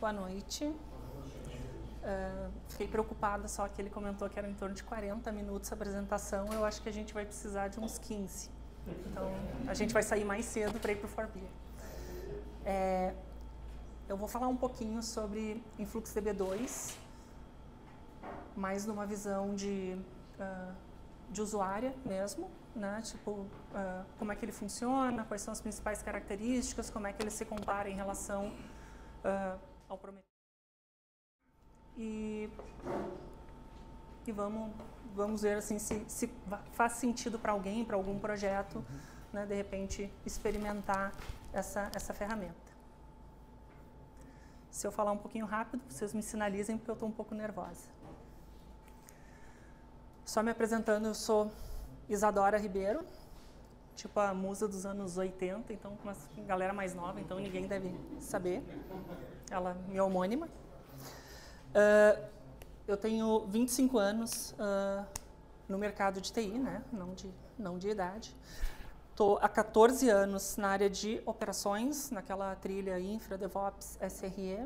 Boa noite. Fiquei preocupada só que ele comentou que era em torno de 40 minutos a apresentação. Eu acho que a gente vai precisar de uns 15. Então, a gente vai sair mais cedo para ir para o Forbeer. Eu vou falar um pouquinho sobre InfluxDB2, mais numa visão de usuária mesmo, né? Tipo, como é que ele funciona, quais são as principais características, como é que ele se compara em relação ao Prometheus. E vamos ver assim, se faz sentido para alguém, para algum projeto, né, de repente experimentar essa ferramenta. Se eu falar um pouquinho rápido, vocês me sinalizem porque eu estou um pouco nervosa. Só me apresentando, eu sou Isadora Ribeiro, tipo a musa dos anos 80, então uma galera mais nova, então ninguém deve saber. Ela é minha homônima. Eu tenho 25 anos no mercado de TI, né? Não de idade. Estou há 14 anos na área de operações, naquela trilha Infra, DevOps, SRE.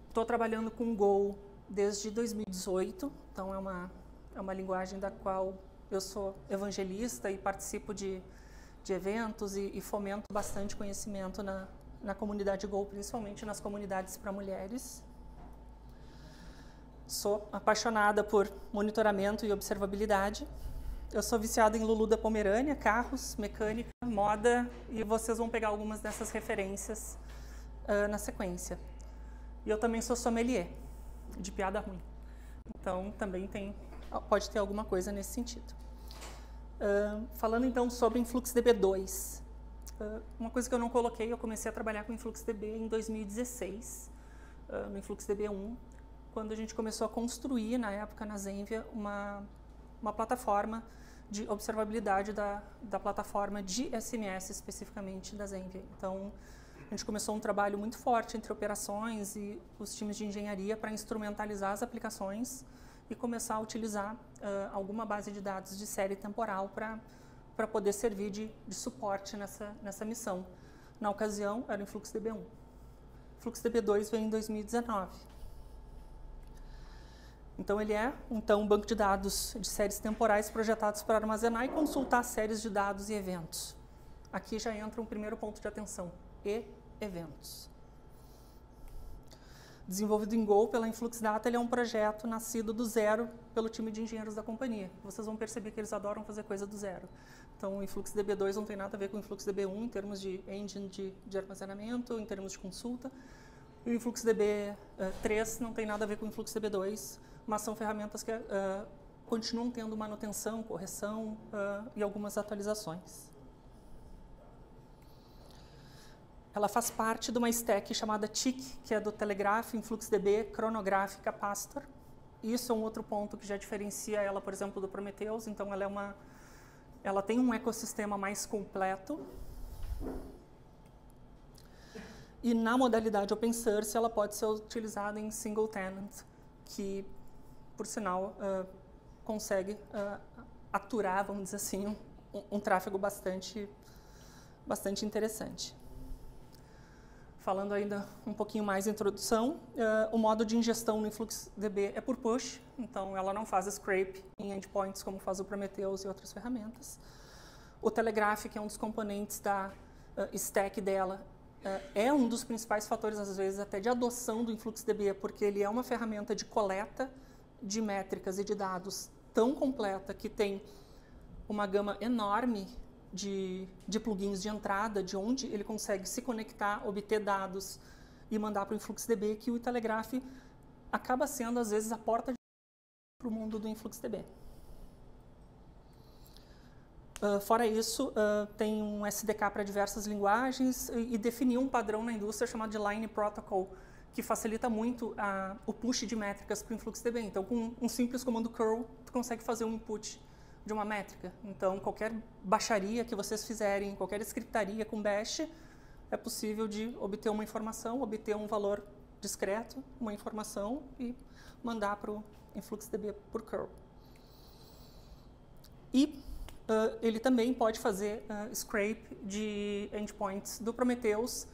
Estou trabalhando com Go desde 2018, então é uma linguagem da qual eu sou evangelista e participo de eventos e fomento bastante conhecimento na comunidade Go, principalmente nas comunidades para mulheres. Sou apaixonada por monitoramento e observabilidade. Eu sou viciada em Lulu da Pomerânia, carros, mecânica, moda, e vocês vão pegar algumas dessas referências na sequência. E eu também sou sommelier, de piada ruim. Então, também pode ter alguma coisa nesse sentido. Falando então sobre InfluxDB2. Uma coisa que eu não coloquei, eu comecei a trabalhar com InfluxDB em 2016, no InfluxDB1, quando a gente começou a construir, na época, na Zenvia, uma plataforma de observabilidade da plataforma de SMS, especificamente da Zenvia. Então, a gente começou um trabalho muito forte entre operações e os times de engenharia para instrumentalizar as aplicações e começar a utilizar alguma base de dados de série temporal para poder servir de suporte nessa missão. Na ocasião, era o InfluxDB1. InfluxDB2 veio em 2019. Então, ele é um banco de dados de séries temporais projetados para armazenar e consultar séries de dados e eventos. Aqui já entra um primeiro ponto de atenção, e eventos. Desenvolvido em Go pela InfluxData, ele é um projeto nascido do zero pelo time de engenheiros da companhia. Vocês vão perceber que eles adoram fazer coisa do zero. Então, o InfluxDB2 não tem nada a ver com o InfluxDB1 em termos de engine de armazenamento, em termos de consulta. E o InfluxDB3 não tem nada a ver com o InfluxDB2, mas são ferramentas que continuam tendo manutenção, correção e algumas atualizações. Ela faz parte de uma stack chamada TIC, que é do Telegraph, InfluxDB, Chronograph e Capacitor. Isso é um outro ponto que já diferencia ela, por exemplo, do Prometheus. Então, ela tem um ecossistema mais completo. E na modalidade Open Source, ela pode ser utilizada em single tenant, que, por sinal, consegue aturar, vamos dizer assim, um tráfego bastante interessante. Falando ainda um pouquinho mais de introdução, o modo de ingestão no InfluxDB é por push, então ela não faz scrape em endpoints como faz o Prometheus e outras ferramentas. O Telegraph, que é um dos componentes da stack dela, é um dos principais fatores, às vezes, até de adoção do InfluxDB, porque ele é uma ferramenta de coleta de métricas e de dados tão completa que tem uma gama enorme de plugins de entrada, de onde ele consegue se conectar, obter dados e mandar para o InfluxDB, que o Telegraph acaba sendo, às vezes, a porta para o mundo do InfluxDB. Fora isso, tem um SDK para diversas linguagens e definiu um padrão na indústria chamado de Line Protocol, que facilita muito o push de métricas para o InfluxDB. Então, com um simples comando curl, tu consegue fazer um input de uma métrica. Então, qualquer baixaria que vocês fizerem, qualquer scriptaria com bash, é possível de obter uma informação, obter um valor discreto, uma informação e mandar para o InfluxDB por curl. E ele também pode fazer scrape de endpoints do Prometheus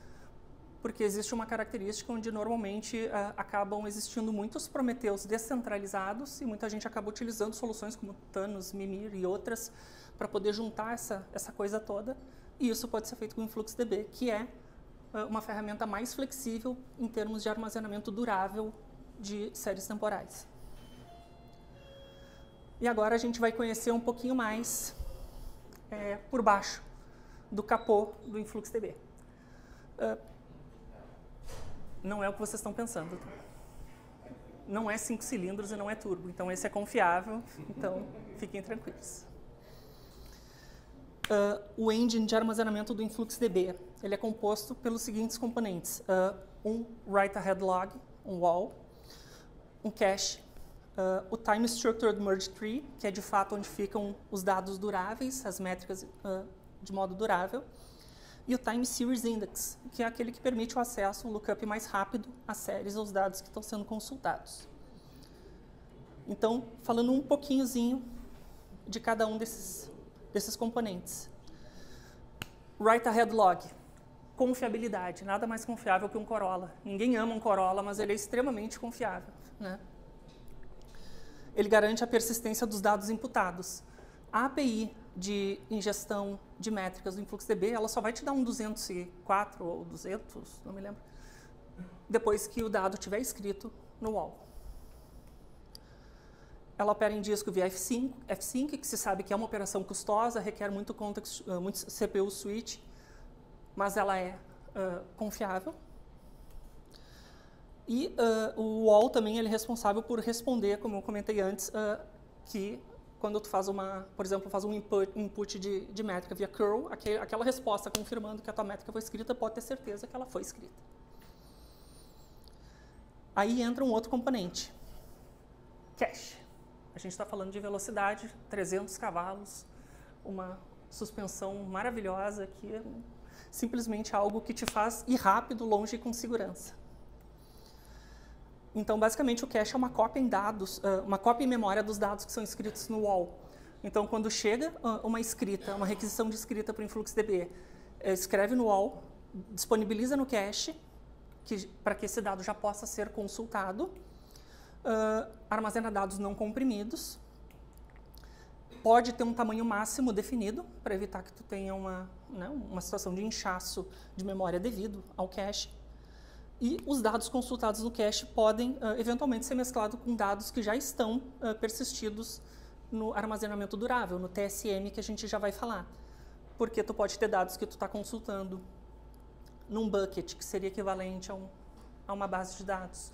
porque existe uma característica onde normalmente acabam existindo muitos Prometheus descentralizados e muita gente acaba utilizando soluções como Thanos, Mimir e outras para poder juntar essa coisa toda, e isso pode ser feito com o InfluxDB, que é uma ferramenta mais flexível em termos de armazenamento durável de séries temporais. E agora a gente vai conhecer um pouquinho mais por baixo do capô do InfluxDB. Não é o que vocês estão pensando. Tá? Não é 5 cilindros e não é turbo, então esse é confiável, então fiquem tranquilos. O engine de armazenamento do InfluxDB, ele é composto pelos seguintes componentes. Um write-ahead log, um WAL, um cache, o Time Structured Merge Tree, que é de fato onde ficam os dados duráveis, as métricas de modo durável, e o Time Series Index, que é aquele que permite o acesso, o lookup mais rápido às séries, aos dados que estão sendo consultados. Então, falando um pouquinhozinho de cada um desses componentes. Write-ahead log, confiabilidade, nada mais confiável que um Corolla. Ninguém ama um Corolla, mas ele é extremamente confiável, né? Ele garante a persistência dos dados imputados. A API de ingestão de métricas do InfluxDB, ela só vai te dar um 204 ou 200, não me lembro, depois que o dado estiver escrito no WAL. Ela opera em disco via F5, que se sabe que é uma operação custosa, requer muito CPU switch, mas ela é confiável. E o WAL também ele é responsável por responder, como eu comentei antes, que quando tu faz por exemplo, faz um input de métrica via curl, aquela resposta confirmando que a tua métrica foi escrita, pode ter certeza que ela foi escrita. Aí entra um outro componente, cache. A gente está falando de velocidade, 300 cavalos, uma suspensão maravilhosa que é simplesmente algo que te faz ir rápido, longe e com segurança. Então, basicamente, o cache é uma cópia em dados, uma cópia em memória dos dados que são escritos no WAL. Então, quando chega uma requisição de escrita para o InfluxDB, escreve no WAL, disponibiliza no cache, para que esse dado já possa ser consultado, armazena dados não comprimidos, pode ter um tamanho máximo definido, para evitar que tu tenha uma situação de inchaço de memória devido ao cache. E os dados consultados no cache podem, eventualmente, ser mesclados com dados que já estão persistidos no armazenamento durável, no TSM, que a gente já vai falar. Porque tu pode ter dados que tu está consultando num bucket, que seria equivalente a uma base de dados.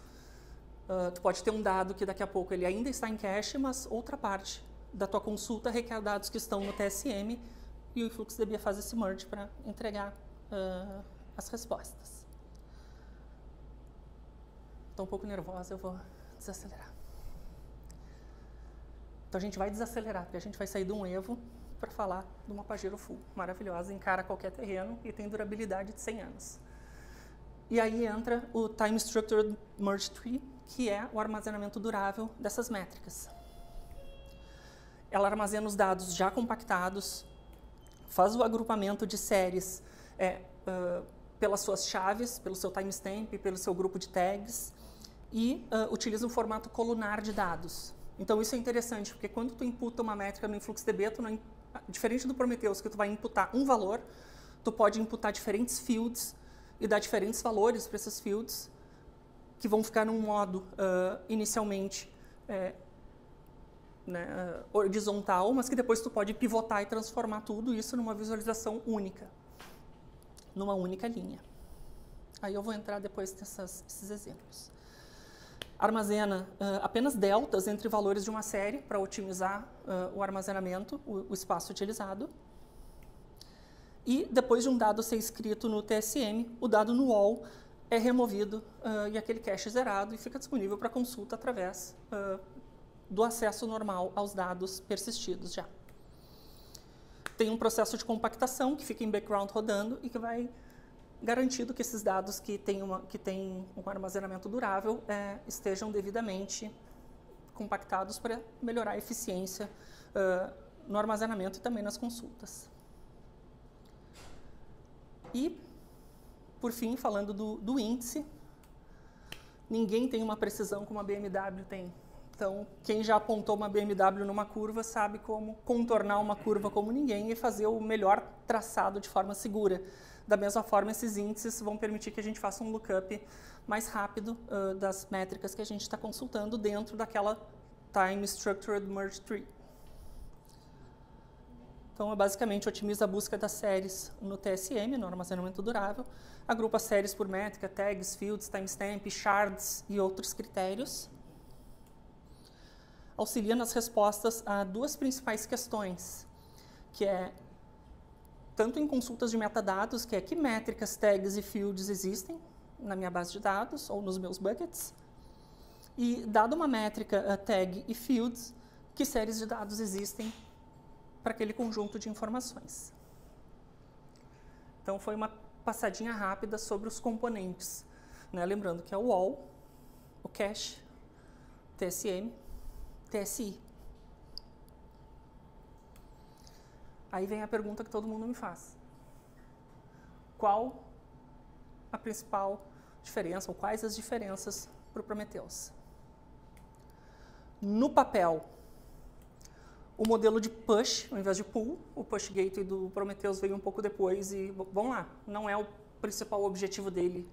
Tu pode ter um dado que daqui a pouco ele ainda está em cache, mas outra parte da tua consulta requer dados que estão no TSM e o InfluxDB faz esse merge para entregar as respostas. Estou um pouco nervosa, eu vou desacelerar. Então a gente vai desacelerar, porque a gente vai sair de um Evo para falar de uma Pajero Full, maravilhosa, encara qualquer terreno e tem durabilidade de 100 anos. E aí entra o Time Structured Merge Tree, que é o armazenamento durável dessas métricas. Ela armazena os dados já compactados, faz o agrupamento de séries pelas suas chaves, pelo seu timestamp, pelo seu grupo de tags, e utiliza um formato colunar de dados. Então isso é interessante, porque quando tu imputa uma métrica no InfluxDB, diferente do Prometheus, que tu vai imputar um valor, tu pode imputar diferentes fields e dar diferentes valores para esses fields, que vão ficar num modo inicialmente horizontal, mas que depois tu pode pivotar e transformar tudo isso numa visualização única, numa única linha. Aí eu vou entrar depois desses exemplos. Armazena apenas deltas entre valores de uma série para otimizar o armazenamento, o espaço utilizado. E depois de um dado ser escrito no TSM, o dado no WAL é removido e aquele cache zerado e fica disponível para consulta através do acesso normal aos dados persistidos já. Tem um processo de compactação que fica em background rodando e que vai garantindo que esses dados que têm um armazenamento durável estejam devidamente compactados para melhorar a eficiência no armazenamento e também nas consultas. E por fim, falando do índice, ninguém tem uma precisão como a BMW tem. Então, quem já apontou uma BMW numa curva sabe como contornar uma curva como ninguém e fazer o melhor traçado de forma segura. Da mesma forma, esses índices vão permitir que a gente faça um lookup mais rápido das métricas que a gente está consultando dentro daquela Time Structured Merge Tree. Então, basicamente, otimiza a busca das séries no TSM, no armazenamento durável, agrupa séries por métrica, tags, fields, timestamp, shards e outros critérios. Auxilia nas respostas a duas principais questões, que é, tanto em consultas de metadados, que é que métricas, tags e fields existem na minha base de dados ou nos meus buckets, e, dada uma métrica, tag e fields, que séries de dados existem para aquele conjunto de informações. Então, foi uma passadinha rápida sobre os componentes, né? Lembrando que é o wall, o cache, TSM, TSI. Aí vem a pergunta que todo mundo me faz. Qual a principal diferença, ou quais as diferenças para o Prometheus? No papel, o modelo de push, ao invés de pull, o push gateway do Prometheus veio um pouco depois e, vamos lá, não é o principal objetivo dele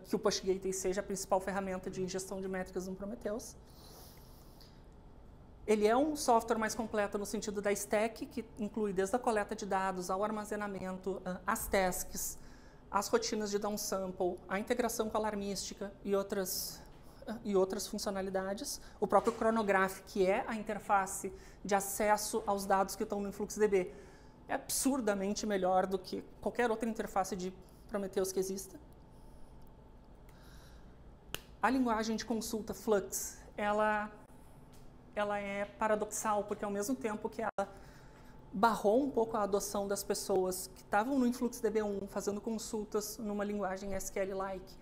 que o push gateway seja a principal ferramenta de ingestão de métricas no Prometheus. Ele é um software mais completo no sentido da stack, que inclui desde a coleta de dados, ao armazenamento, as tasks, as rotinas de downsample, a integração com a alarmística e outras funcionalidades. O próprio Chronograph, que é a interface de acesso aos dados que estão no InfluxDB, é absurdamente melhor do que qualquer outra interface de Prometheus que exista. A linguagem de consulta Flux, ela é paradoxal, porque ao mesmo tempo que ela barrou um pouco a adoção das pessoas que estavam no InfluxDB1 fazendo consultas numa linguagem SQL-like,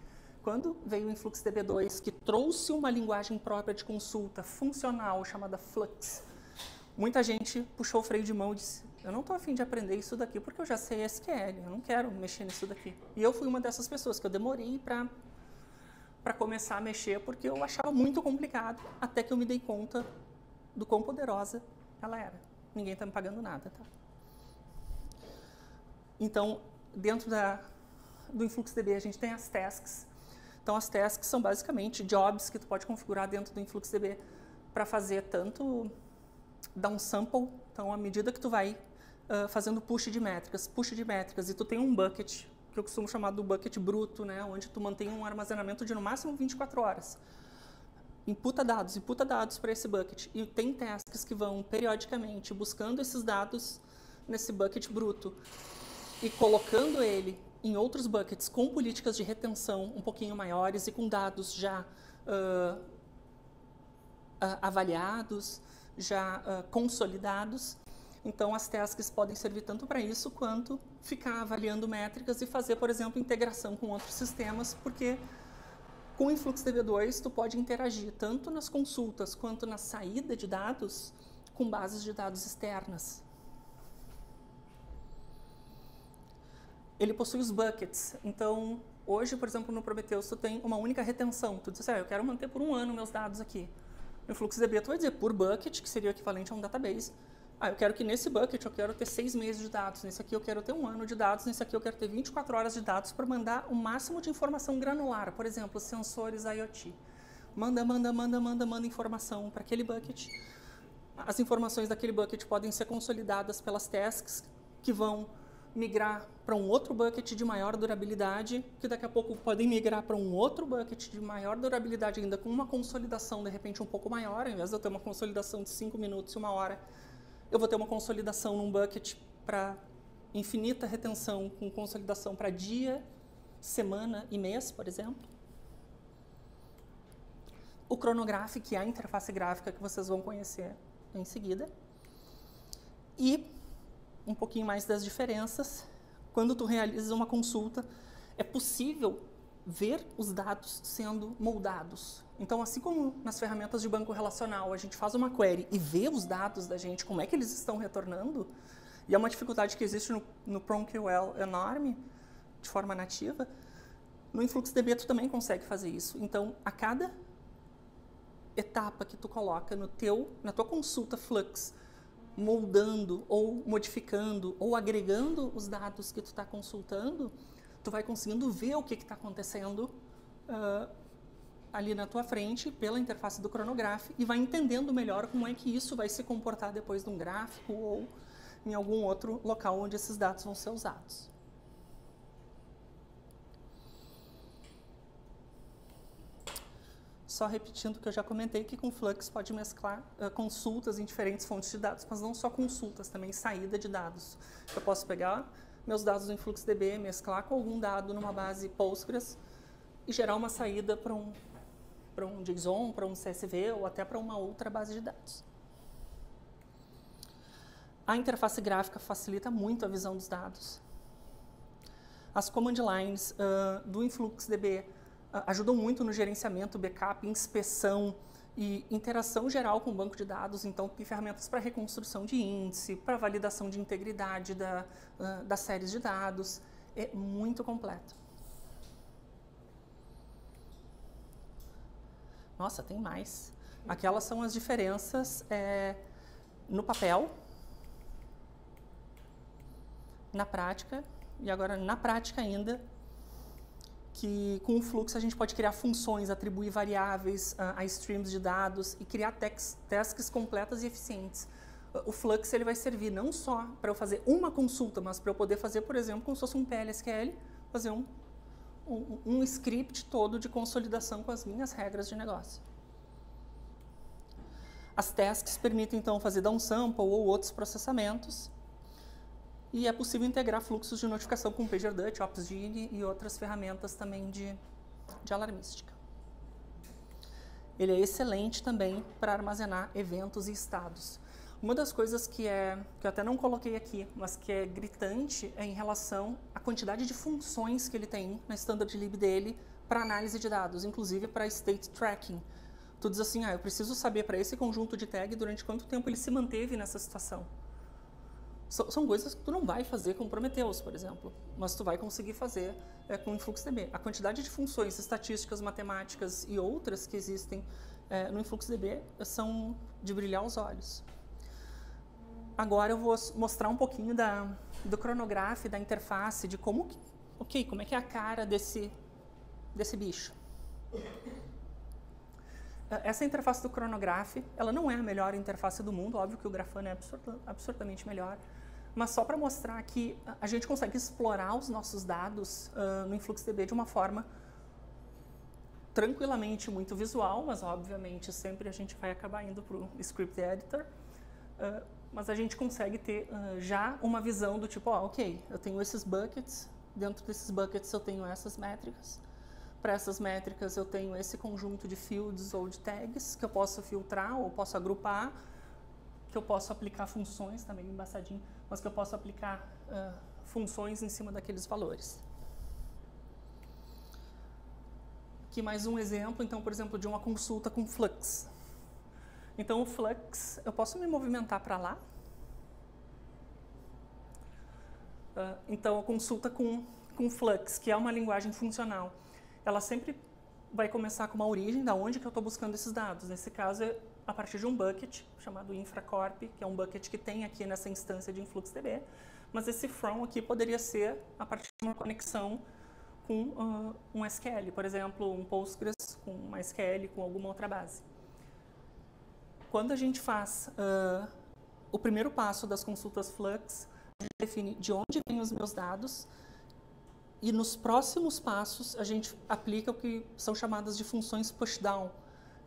quando veio o InfluxDB2, que trouxe uma linguagem própria de consulta funcional chamada Flux, muita gente puxou o freio de mão e disse, eu não estou a fim de aprender isso daqui porque eu já sei SQL, eu não quero mexer nisso daqui. E eu fui uma dessas pessoas que eu demorei para começar a mexer porque eu achava muito complicado, até que eu me dei conta do quão poderosa ela era. Ninguém está me pagando nada, tá? Então, dentro do InfluxDB, a gente tem as tasks. Então, as tasks são basicamente jobs que tu pode configurar dentro do InfluxDB para fazer tanto downsample, então, à medida que tu vai fazendo push de métricas, e tu tem um bucket, que eu costumo chamar do bucket bruto, né, onde tu mantém um armazenamento de no máximo 24 horas. Imputa dados para esse bucket. E tem tasks que vão periodicamente buscando esses dados nesse bucket bruto e colocando ele em outros buckets com políticas de retenção um pouquinho maiores e com dados já avaliados, já consolidados. Então, as tasks podem servir tanto para isso, quanto ficar avaliando métricas e fazer, por exemplo, integração com outros sistemas, porque com o InfluxDB2, tu pode interagir tanto nas consultas quanto na saída de dados com bases de dados externas. Ele possui os buckets. Então, hoje, por exemplo, no Prometheus, tu tem uma única retenção. Tu diz, eu quero manter por 1 ano meus dados aqui. No InfluxDB, tu vai dizer por bucket, que seria o equivalente a um database. Eu quero que nesse bucket eu quero ter 6 meses de dados, nesse aqui eu quero ter 1 ano de dados, nesse aqui eu quero ter 24 horas de dados para mandar o máximo de informação granular. Por exemplo, sensores IoT. Manda informação para aquele bucket. As informações daquele bucket podem ser consolidadas pelas tasks que vão migrar para um outro bucket de maior durabilidade, que daqui a pouco podem migrar para um outro bucket de maior durabilidade ainda, com uma consolidação de repente um pouco maior. Ao invés de eu ter uma consolidação de 5 minutos e 1 hora, eu vou ter uma consolidação num bucket para infinita retenção, com consolidação para dia, semana e mês, por exemplo. O Chronograph, que é a interface gráfica que vocês vão conhecer em seguida. E um pouquinho mais das diferenças. Quando tu realiza uma consulta, é possível ver os dados sendo moldados. Então, assim como nas ferramentas de banco relacional, a gente faz uma query e vê os dados da gente, como é que eles estão retornando, e é uma dificuldade que existe no PromQL enorme, de forma nativa, no InfluxDB tu também consegue fazer isso. Então, a cada etapa que tu coloca na tua consulta Flux, moldando ou modificando ou agregando os dados que tu está consultando, tu vai conseguindo ver o que está acontecendo ali na tua frente pela interface do Chronograph e vai entendendo melhor como é que isso vai se comportar depois de um gráfico ou em algum outro local onde esses dados vão ser usados. Só repetindo que eu já comentei que com Flux pode mesclar consultas em diferentes fontes de dados, mas não só consultas, também saída de dados. Eu posso pegar meus dados do InfluxDB, mesclar com algum dado numa base Postgres e gerar uma saída para um JSON, para um CSV ou até para uma outra base de dados. A interface gráfica facilita muito a visão dos dados. As command lines do InfluxDB ajudam muito no gerenciamento, backup, inspeção e interação geral com o banco de dados. Então, tem ferramentas para reconstrução de índice, para validação de integridade das séries de dados. É muito completo. Nossa, tem mais. Aquelas são as diferenças no papel, na prática, e agora na prática ainda, que com o Flux a gente pode criar funções, atribuir variáveis a streams de dados e criar tasks completas e eficientes. O Flux ele vai servir não só para eu fazer uma consulta, mas para eu poder fazer, por exemplo, como se fosse um PLSQL, fazer um script todo de consolidação com as minhas regras de negócio. As tasks permitem, então, fazer downsample ou outros processamentos. E é possível integrar fluxos de notificação com PagerDuty, Opsgenie e outras ferramentas também de alarmística. Ele é excelente também para armazenar eventos e estados. Uma das coisas que eu até não coloquei aqui, mas que é gritante, é em relação à quantidade de funções que ele tem na standard lib dele para análise de dados, inclusive para state tracking. Tu diz assim, eu preciso saber para esse conjunto de tag durante quanto tempo ele se manteve nessa situação. São coisas que tu não vai fazer com Prometheus, por exemplo, mas tu vai conseguir fazer com o InfluxDB. A quantidade de funções estatísticas, matemáticas e outras que existem no InfluxDB são de brilhar os olhos. Agora eu vou mostrar um pouquinho do Chronograph, da interface, de como é que é a cara desse bicho. Essa interface do Chronograph, ela não é a melhor interface do mundo, óbvio que o Grafana é absurdamente melhor, mas só para mostrar que a gente consegue explorar os nossos dados no InfluxDB de uma forma tranquilamente muito visual, mas obviamente sempre a gente vai acabar indo para o Script Editor, mas a gente consegue ter já uma visão do tipo, ok, eu tenho esses buckets, dentro desses buckets eu tenho essas métricas, para essas métricas eu tenho esse conjunto de fields ou de tags que eu posso filtrar ou posso agrupar, que eu posso aplicar funções, também embaçadinho, mas que eu posso aplicar funções em cima daqueles valores. Aqui mais um exemplo, então, por exemplo, de uma consulta com Flux. Então, o Flux, eu posso me movimentar para lá. Então, a consulta com Flux, que é uma linguagem funcional, ela sempre vai começar com uma origem, da onde que eu estou buscando esses dados. Nesse caso, é a partir de um bucket chamado infracorp, que é um bucket que tem aqui nessa instância de InfluxDB, mas esse from aqui poderia ser a partir de uma conexão com um SQL, por exemplo, um Postgres com uma SQL com alguma outra base. Quando a gente faz o primeiro passo das consultas Flux, a gente define de onde vêm os meus dados, e nos próximos passos a gente aplica o que são chamadas de funções pushdown,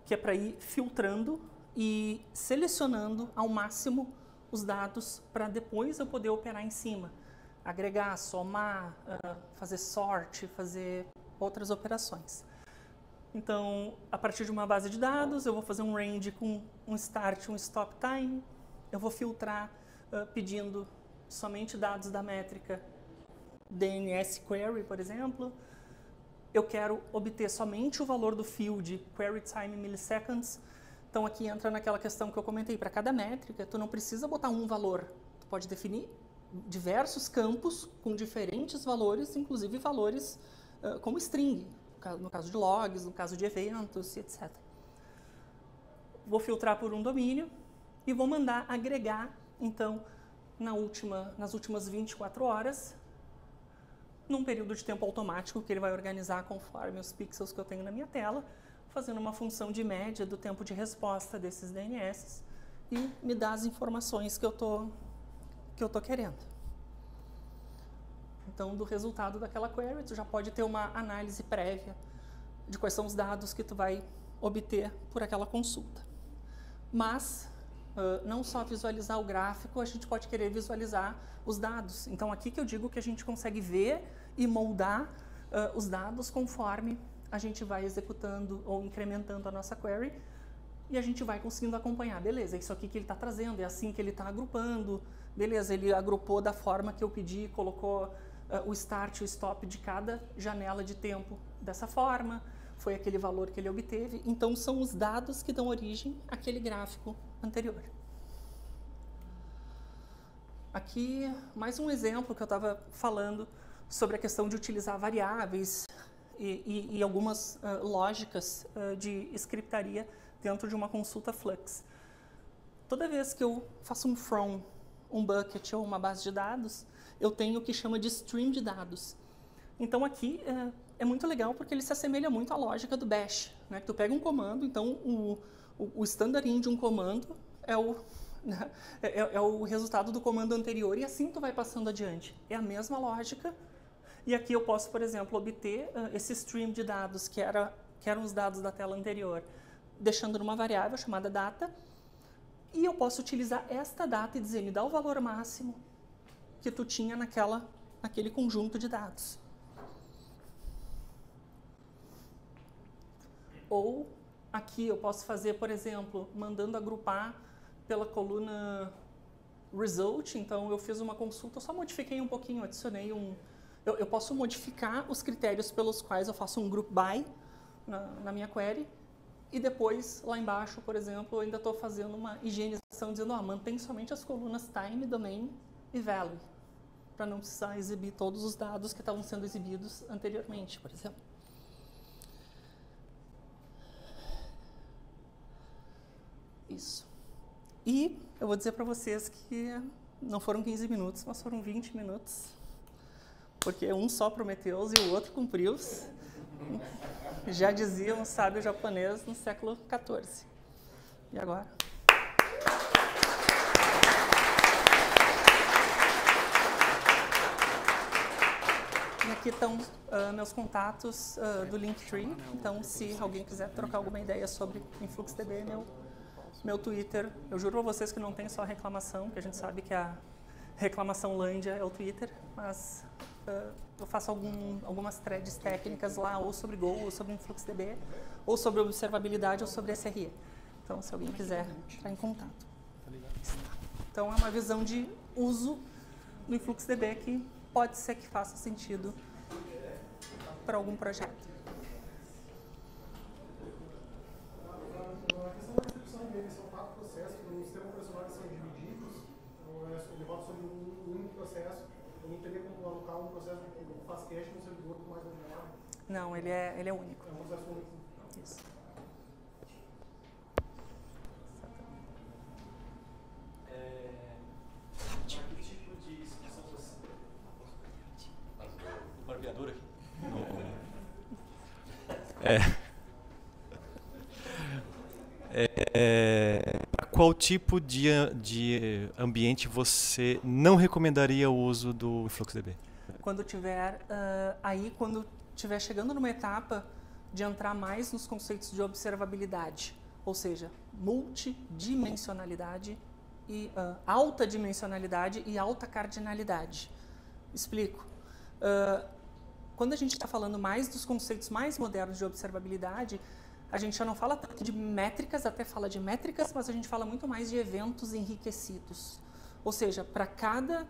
que é para ir filtrando e selecionando ao máximo os dados para depois eu poder operar em cima, agregar, somar, fazer sort, fazer outras operações. Então, a partir de uma base de dados, eu vou fazer um range com um start e um stop time, eu vou filtrar pedindo somente dados da métrica DNS query, por exemplo. Eu quero obter somente o valor do field query time milliseconds. Então aqui entra naquela questão que eu comentei, para cada métrica tu não precisa botar um valor, tu pode definir diversos campos com diferentes valores, inclusive valores como string, no caso de logs, no caso de eventos, etc. Vou filtrar por um domínio e vou mandar agregar, então, nas últimas 24 horas, num período de tempo automático que ele vai organizar conforme os pixels que eu tenho na minha tela, fazendo uma função de média do tempo de resposta desses DNS e me dá as informações que eu tô querendo. Então, do resultado daquela query, tu já pode ter uma análise prévia de quais são os dados que tu vai obter por aquela consulta. Mas, não só visualizar o gráfico, a gente pode querer visualizar os dados. Então, aqui que eu digo que a gente consegue ver e moldar os dados conforme a gente vai executando ou incrementando a nossa query e a gente vai conseguindo acompanhar. Beleza, é isso aqui que ele está trazendo, é assim que ele está agrupando. Beleza, ele agrupou da forma que eu pedi, colocou o start e o stop de cada janela de tempo dessa forma, foi aquele valor que ele obteve. Então, são os dados que dão origem àquele gráfico anterior. Aqui, mais um exemplo que eu estava falando sobre a questão de utilizar variáveis e algumas lógicas de scriptaria dentro de uma consulta Flux. Toda vez que eu faço um from, um bucket ou uma base de dados, eu tenho o que chama de stream de dados. Então aqui é muito legal porque ele se assemelha muito à lógica do bash, né? Tu pega um comando, então o standard in de um comando é o resultado do comando anterior e assim tu vai passando adiante. É a mesma lógica. E aqui eu posso, por exemplo, obter esse stream de dados que eram os dados da tela anterior, deixando numa variável chamada data, e eu posso utilizar esta data e dizer, me dá o valor máximo que tu tinha naquele conjunto de dados. Ou aqui eu posso fazer, por exemplo, mandando agrupar pela coluna result. Então eu fiz uma consulta, eu só modifiquei um pouquinho, adicionei eu posso modificar os critérios pelos quais eu faço um group by na minha query. E depois, lá embaixo, por exemplo, eu ainda estou fazendo uma higienização, dizendo, mantém somente as colunas time, domain e value, para não precisar exibir todos os dados que estavam sendo exibidos anteriormente, por exemplo. Isso. E eu vou dizer para vocês que não foram 15 minutos, mas foram 20 minutos, porque um só prometeu e o outro cumpriu. Já dizia um sábio japonês no século XIV. E agora? E aqui estão meus contatos do Linktree. Então, se alguém quiser trocar alguma ideia sobre InfluxDB, meu Twitter. Eu juro a vocês que não tem só reclamação, que a gente sabe que a reclamação Lândia é o Twitter, mas eu faço algumas threads técnicas lá, ou sobre Go, ou sobre InfluxDB, ou sobre observabilidade, ou sobre SRE. Então, se alguém quiser entrar em contato. Então, é uma visão de uso do InfluxDB que pode ser que faça sentido para algum projeto. Não, ele é único. É um processo único. Isso. Que tipo de solução você... Barbeador aqui? Qual tipo de ambiente você não recomendaria o uso do InfluxDB? Quando tiver estiver chegando numa etapa de entrar mais nos conceitos de observabilidade, ou seja, multidimensionalidade e alta dimensionalidade e alta cardinalidade. Explico. Quando a gente está falando mais dos conceitos mais modernos de observabilidade, a gente já não fala tanto de métricas, até fala de métricas, mas a gente fala muito mais de eventos enriquecidos. Ou seja, para cada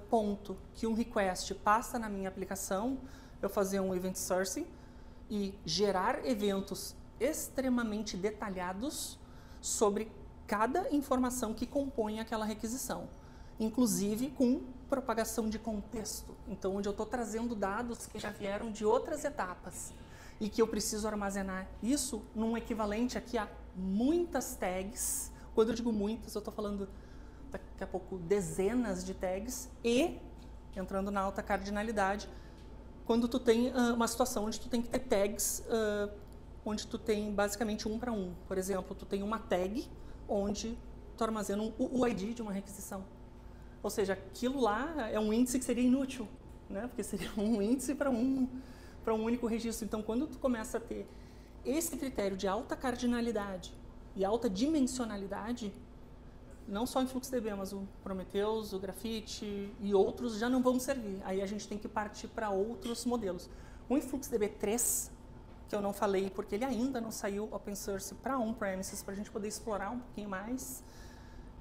ponto que um request passa na minha aplicação, eu fazer um event sourcing e gerar eventos extremamente detalhados sobre cada informação que compõe aquela requisição, inclusive com propagação de contexto. Então, onde eu estou trazendo dados que já vieram de outras etapas e que eu preciso armazenar isso num equivalente aqui a muitas tags. Quando eu digo muitas, eu estou falando daqui a pouco dezenas de tags e, entrando na alta cardinalidade, quando tu tem uma situação onde tu tem que ter tags, onde tu tem basicamente 1 para 1. Por exemplo, tu tem uma tag onde tu armazena o ID de uma requisição. Ou seja, aquilo lá é um índice que seria inútil, né? Porque seria um índice para um único registro. Então, quando tu começa a ter esse critério de alta cardinalidade e alta dimensionalidade, não só em FluxDB, mas o Prometheus, o Graphite e outros já não vão servir. Aí a gente tem que partir para outros modelos. O InfluxDB 3, que eu não falei porque ele ainda não saiu open source para on-premises, para a gente poder explorar um pouquinho mais,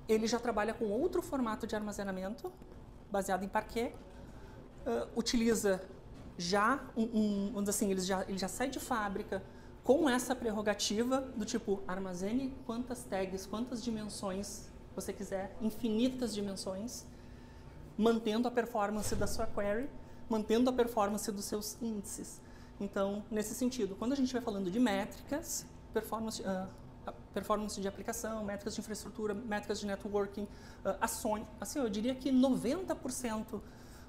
ele já trabalha com outro formato de armazenamento, baseado em Parquet, utiliza já, assim, ele já sai de fábrica com essa prerrogativa do tipo, armazene quantas tags, quantas dimensões você quiser, infinitas dimensões, mantendo a performance da sua query, mantendo a performance dos seus índices. Então, nesse sentido, quando a gente vai falando de métricas, performance de aplicação, métricas de infraestrutura, métricas de networking, ações, assim, eu diria que 90%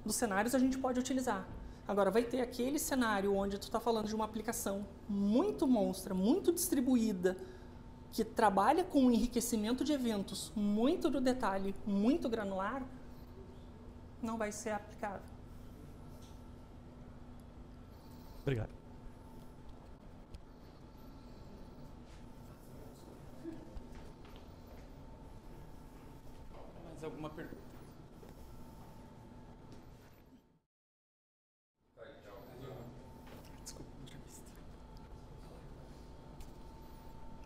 dos cenários a gente pode utilizar. Agora, vai ter aquele cenário onde tu está falando de uma aplicação muito monstra, muito distribuída, que trabalha com o enriquecimento de eventos muito do detalhe, muito granular, não vai ser aplicável. Obrigado. Mais alguma pergunta? Desculpa, não tinha visto.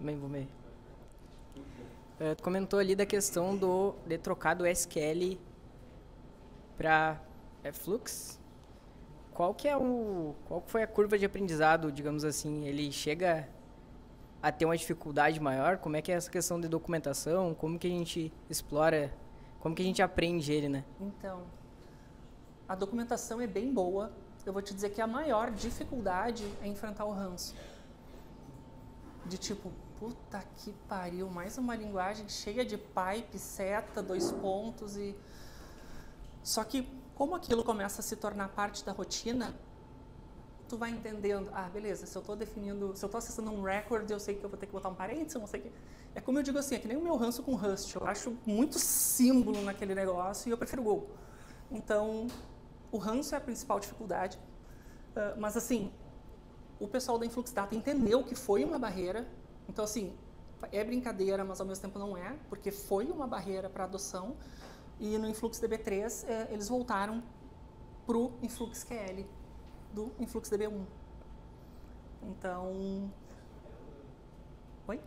Bem, vou meio. Tu comentou ali da questão de trocar do SQL para Flux. Qual que foi a curva de aprendizado, digamos assim? Ele chega a ter uma dificuldade maior? Como é que é essa questão de documentação? Como que a gente explora? Como que a gente aprende ele, né? Então, a documentação é bem boa. Eu vou te dizer que a maior dificuldade é enfrentar o ranço. De tipo, puta que pariu, mais uma linguagem cheia de pipe, seta, 2 pontos e... Só que, como aquilo começa a se tornar parte da rotina, tu vai entendendo, beleza, se eu estou acessando um record, eu sei que eu vou ter que botar um parênteses, eu não sei que... É como eu digo assim, é que nem o meu ranço com Rust, eu acho muito símbolo naquele negócio e eu prefiro Go. Então, o ranço é a principal dificuldade, mas assim, o pessoal da InfluxData entendeu que foi uma barreira, então assim, é brincadeira, mas ao mesmo tempo não é, porque foi uma barreira para adoção, e no InfluxDB 3 eles voltaram para o InfluxQL do InfluxDB 1. Então... Oi?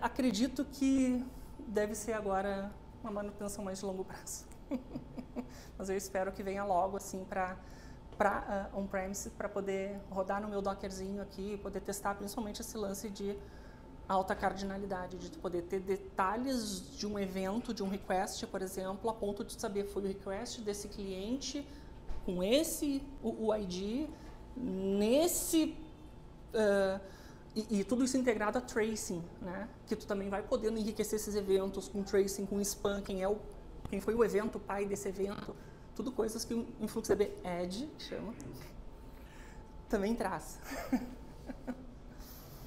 Acredito que deve ser agora uma manutenção mais de longo prazo. Mas eu espero que venha logo assim para on-premise, para poder rodar no meu Dockerzinho aqui, poder testar principalmente esse lance de alta cardinalidade, de poder ter detalhes de um evento, de um request, por exemplo, a ponto de saber foi o request desse cliente com esse UID, nesse... E tudo isso integrado a tracing, né? Que tu também vai podendo enriquecer esses eventos com tracing, com spam, quem foi o evento, pai desse evento, tudo coisas que o InfluxDB Edge chama, também traz.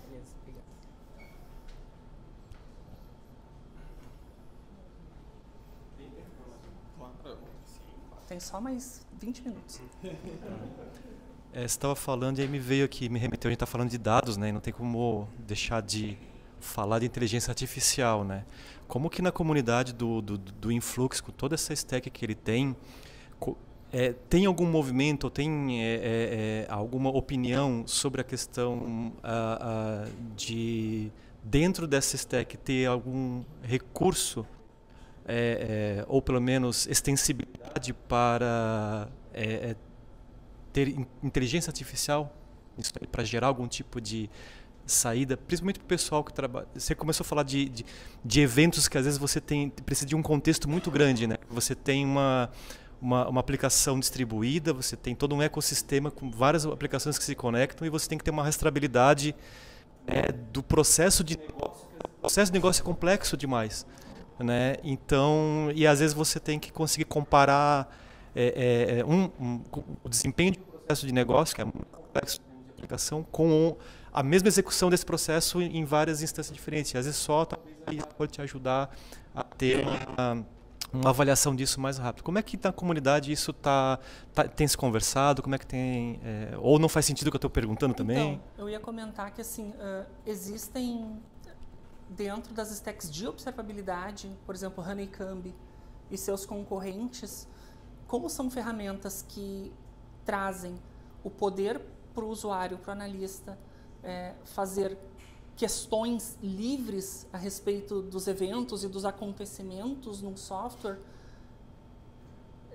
Beleza, obrigado. Tem só mais 20 minutos. Você estava falando e aí me veio aqui, me remeteu, a gente está falando de dados, né? E não tem como deixar de falar de inteligência artificial, né? Como que na comunidade do Influx, com toda essa stack que ele tem, tem algum movimento, ou tem alguma opinião sobre a questão de, dentro dessa stack, ter algum recurso, ou pelo menos extensibilidade para ter inteligência artificial para gerar algum tipo de saída, principalmente para o pessoal que trabalha. Você começou a falar de eventos que às vezes você precisa de um contexto muito grande, né? Você tem uma aplicação distribuída, você tem todo um ecossistema com várias aplicações que se conectam e você tem que ter uma rastreabilidade do processo de negócio. O processo de negócio é complexo demais, né? Então, e às vezes você tem que conseguir comparar o desempenho de um processo de negócio, que é muito complexo de aplicação, com a mesma execução desse processo em várias instâncias diferentes. E às vezes só talvez aí pode te ajudar a ter uma avaliação disso mais rápido. Como é que na comunidade isso tem se conversado? Como é que tem... ou não faz sentido o que eu estou perguntando também? Então, eu ia comentar que assim, existem dentro das stacks de observabilidade, por exemplo, Honeycomb e seus concorrentes, como são ferramentas que trazem o poder para o usuário, para o analista, fazer questões livres a respeito dos eventos e dos acontecimentos num software,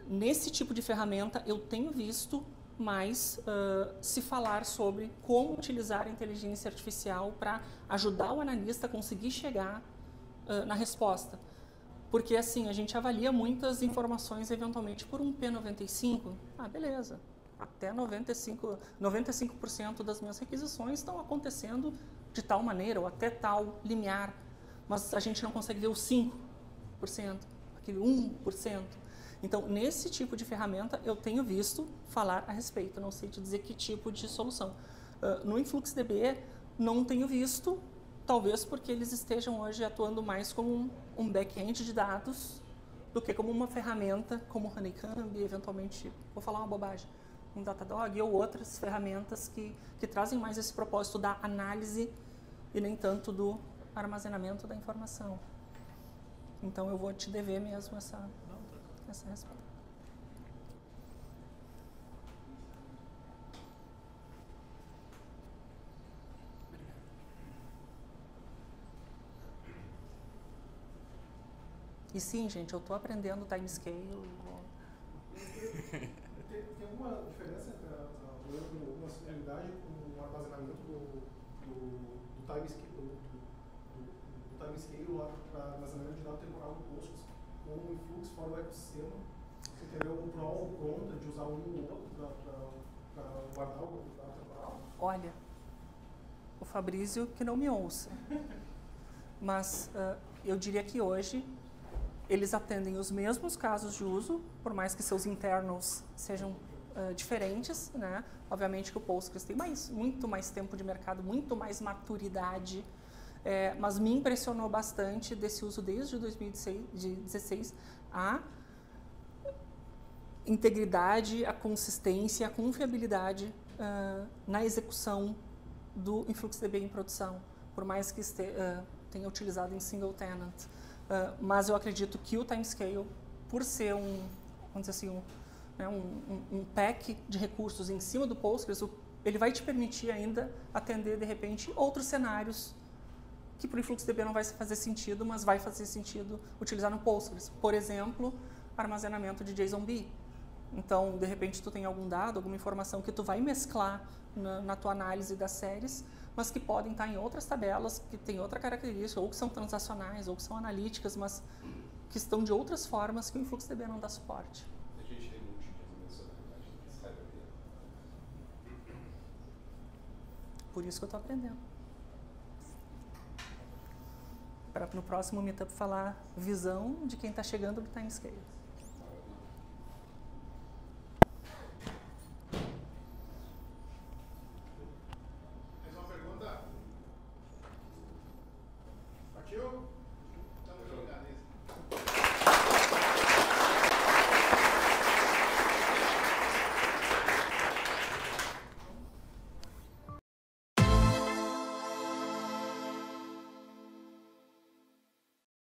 nesse tipo de ferramenta eu tenho visto mais se falar sobre como utilizar a inteligência artificial para ajudar o analista a conseguir chegar na resposta. Porque assim, a gente avalia muitas informações eventualmente por um P95. Ah, beleza. Até 95% das minhas requisições estão acontecendo de tal maneira ou até tal limiar. Mas a gente não consegue ver os 5%, aquele 1%. Então, nesse tipo de ferramenta, eu tenho visto falar a respeito. Não sei te dizer que tipo de solução. No InfluxDB, não tenho visto, talvez porque eles estejam hoje atuando mais como um back-end de dados do que como uma ferramenta como Honeycomb, eventualmente, vou falar uma bobagem, um Datadog ou outras ferramentas que trazem mais esse propósito da análise e nem tanto do armazenamento da informação. Então, eu vou te dever mesmo essa resposta. E sim, gente, eu estou aprendendo timescale. Tem alguma diferença entre uma similaridade com o armazenamento do timescale lá para armazenamento de dado temporal no Postgres, com o Influx fora do ecossistema? Você teria algum pró ou contra de usar um ou outro para guardar o dado temporal? Olha, o Fabrício que não me ouça, mas eu diria que hoje eles atendem os mesmos casos de uso, por mais que seus internals sejam diferentes, né? Obviamente que o Postgres tem muito mais tempo de mercado, muito mais maturidade, mas me impressionou bastante desse uso desde 2016 a integridade, a consistência, a confiabilidade na execução do InfluxDB em produção, por mais que tenha utilizado em single tenant. Mas eu acredito que o timescale, por ser vamos dizer assim, um pack de recursos em cima do Postgres, ele vai te permitir ainda atender, de repente, outros cenários que para o InfluxDB não vai fazer sentido, mas vai fazer sentido utilizar no Postgres. Por exemplo, armazenamento de JSON-B. Então, de repente, tu tem algum dado, alguma informação que tu vai mesclar na tua análise das séries, mas que podem estar em outras tabelas, que têm outra característica, ou que são transacionais, ou que são analíticas, mas que estão de outras formas que o InfluxDB não dá suporte. A gente tem um tipo de mencionalidade que sai daqui. Por isso que eu estou aprendendo. Para no próximo Meetup falar visão de quem está chegando no timescale.